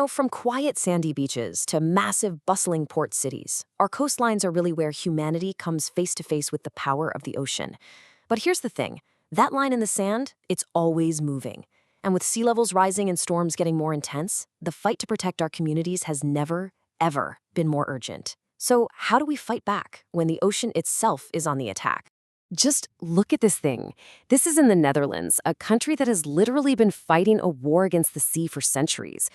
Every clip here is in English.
From quiet sandy beaches to massive bustling port cities, our coastlines are really where humanity comes face to face with the power of the ocean. But here's the thing, that line in the sand, it's always moving. And with sea levels rising and storms getting more intense, the fight to protect our communities has never, ever been more urgent. So how do we fight back when the ocean itself is on the attack? Just look at this thing. This is in the Netherlands, a country that has literally been fighting a war against the sea for centuries.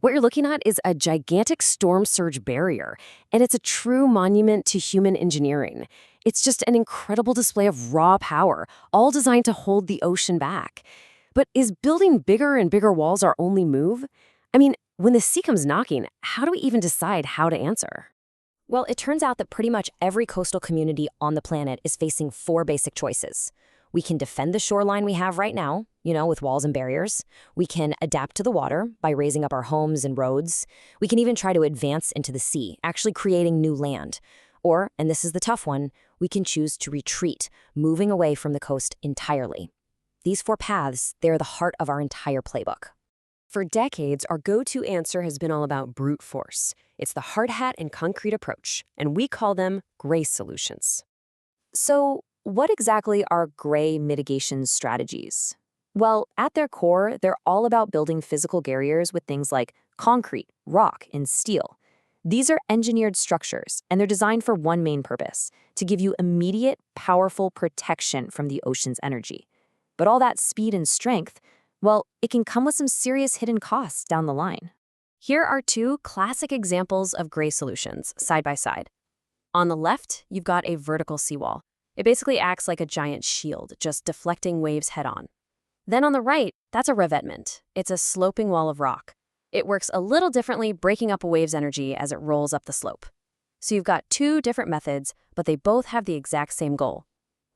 What you're looking at is a gigantic storm surge barrier, and it's a true monument to human engineering. It's just an incredible display of raw power, all designed to hold the ocean back. But is building bigger and bigger walls our only move? I mean, when the sea comes knocking, how do we even decide how to answer? Well, it turns out that pretty much every coastal community on the planet is facing four basic choices. We can defend the shoreline we have right now, with walls and barriers. We can adapt to the water by raising up our homes and roads. We can even try to advance into the sea, actually creating new land. Or, and this is the tough one, we can choose to retreat, moving away from the coast entirely. These four paths, they're the heart of our entire playbook. For decades, our go-to answer has been all about brute force. It's the hard hat and concrete approach, and we call them gray solutions. So, what exactly are gray mitigation strategies? Well, at their core, they're all about building physical barriers with things like concrete, rock, and steel. These are engineered structures, and they're designed for one main purpose, to give you immediate, powerful protection from the ocean's energy. But all that speed and strength, well, it can come with some serious hidden costs down the line. Here are two classic examples of gray solutions, side by side. On the left, you've got a vertical seawall. It basically acts like a giant shield, just deflecting waves head-on. Then on the right, that's a revetment. It's a sloping wall of rock. It works a little differently, breaking up a wave's energy as it rolls up the slope. So you've got two different methods, but they both have the exact same goal.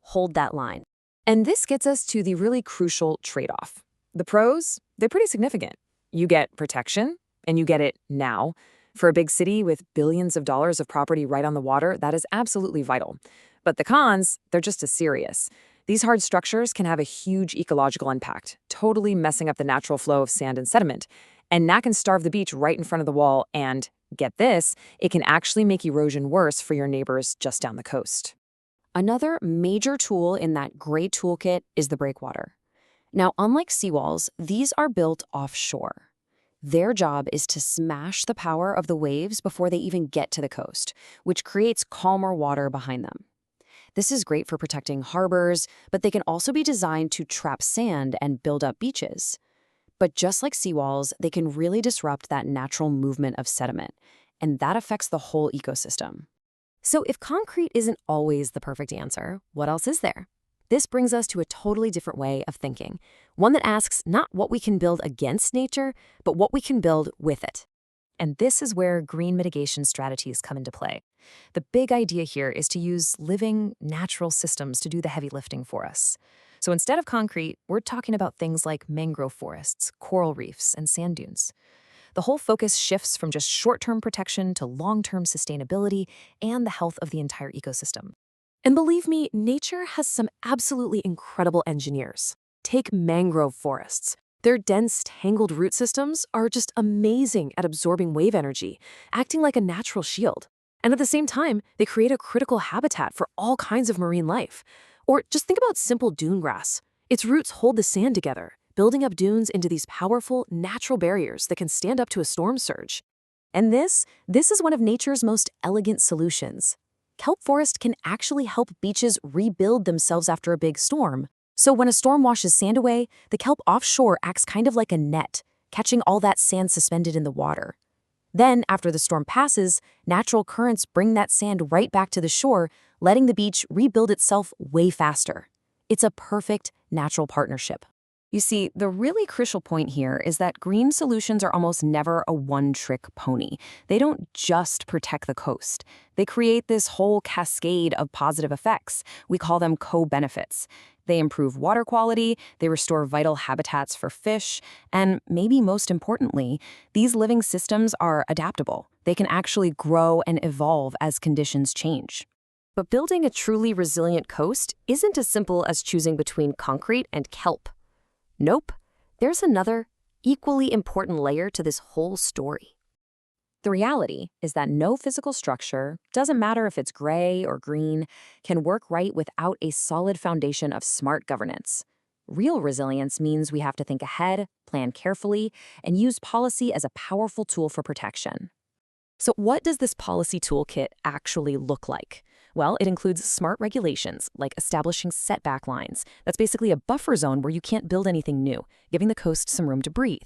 Hold that line. And this gets us to the really crucial trade-off. The pros, they're pretty significant. You get protection, and you get it now. For a big city with billions of dollars of property right on the water, that is absolutely vital. But the cons, they're just as serious. These hard structures can have a huge ecological impact, totally messing up the natural flow of sand and sediment. And that can starve the beach right in front of the wall, and, get this, it can actually make erosion worse for your neighbors just down the coast. Another major tool in that gray toolkit is the breakwater. Now, unlike seawalls, these are built offshore. Their job is to smash the power of the waves before they even get to the coast, which creates calmer water behind them. This is great for protecting harbors, but they can also be designed to trap sand and build up beaches. But just like seawalls, they can really disrupt that natural movement of sediment, and that affects the whole ecosystem. So if concrete isn't always the perfect answer, what else is there? This brings us to a totally different way of thinking, one that asks not what we can build against nature, but what we can build with it. And this is where green mitigation strategies come into play. The big idea here is to use living, natural systems to do the heavy lifting for us. So instead of concrete, we're talking about things like mangrove forests, coral reefs, and sand dunes. The whole focus shifts from just short-term protection to long-term sustainability and the health of the entire ecosystem. And believe me, nature has some absolutely incredible engineers. Take mangrove forests. Their dense, tangled root systems are just amazing at absorbing wave energy, acting like a natural shield. And at the same time, they create a critical habitat for all kinds of marine life. Or just think about simple dune grass. Its roots hold the sand together, building up dunes into these powerful, natural barriers that can stand up to a storm surge. And this is one of nature's most elegant solutions. Kelp forest can actually help beaches rebuild themselves after a big storm. So when a storm washes sand away, the kelp offshore acts kind of like a net, catching all that sand suspended in the water. Then, after the storm passes, natural currents bring that sand right back to the shore, letting the beach rebuild itself way faster. It's a perfect natural partnership. You see, the really crucial point here is that green solutions are almost never a one-trick pony. They don't just protect the coast. They create this whole cascade of positive effects. We call them co-benefits. They improve water quality, they restore vital habitats for fish, and maybe most importantly, these living systems are adaptable. They can actually grow and evolve as conditions change. But building a truly resilient coast isn't as simple as choosing between concrete and kelp. Nope, there's another, equally important layer to this whole story. The reality is that no physical structure, doesn't matter if it's gray or green, can work right without a solid foundation of smart governance. Real resilience means we have to think ahead, plan carefully, and use policy as a powerful tool for protection. So what does this policy toolkit actually look like? Well, it includes smart regulations, like establishing setback lines. That's basically a buffer zone where you can't build anything new, giving the coast some room to breathe.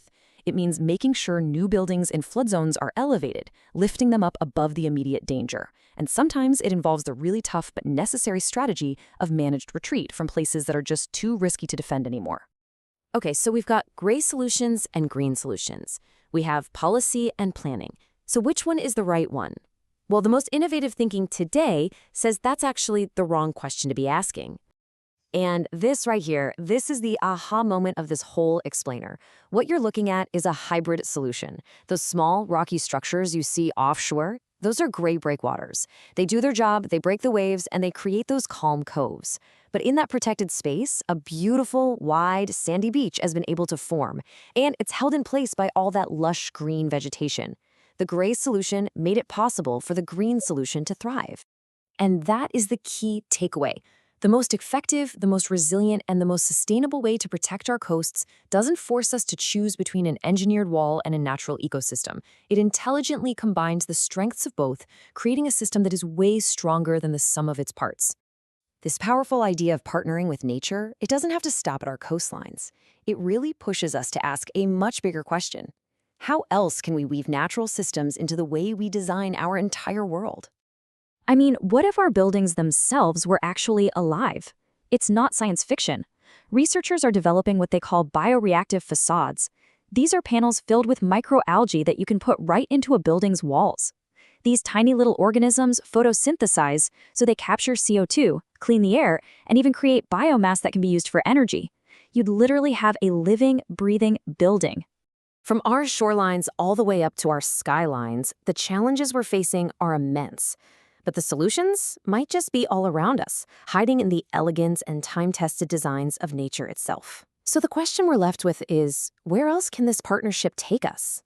It means making sure new buildings in flood zones are elevated, lifting them up above the immediate danger. And sometimes it involves the really tough but necessary strategy of managed retreat from places that are just too risky to defend anymore. Okay, so we've got gray solutions and green solutions. We have policy and planning. So which one is the right one? Well, the most innovative thinking today says that's actually the wrong question to be asking. And this right here, this is the aha moment of this whole explainer. What you're looking at is a hybrid solution. Those small, rocky structures you see offshore, those are gray breakwaters. They do their job, they break the waves, and they create those calm coves. But in that protected space, a beautiful, wide, sandy beach has been able to form, and it's held in place by all that lush green vegetation. The gray solution made it possible for the green solution to thrive. And that is the key takeaway. The most effective, the most resilient, and the most sustainable way to protect our coasts doesn't force us to choose between an engineered wall and a natural ecosystem. It intelligently combines the strengths of both, creating a system that is way stronger than the sum of its parts. This powerful idea of partnering with nature, it doesn't have to stop at our coastlines. It really pushes us to ask a much bigger question. How else can we weave natural systems into the way we design our entire world? I mean, what if our buildings themselves were actually alive? It's not science fiction. Researchers are developing what they call bioreactive facades. These are panels filled with microalgae that you can put right into a building's walls. These tiny little organisms photosynthesize, so they capture CO2, clean the air, and even create biomass that can be used for energy. You'd literally have a living, breathing building. From our shorelines all the way up to our skylines, the challenges we're facing are immense. But the solutions might just be all around us, hiding in the elegance and time-tested designs of nature itself. So the question we're left with is, where else can this partnership take us?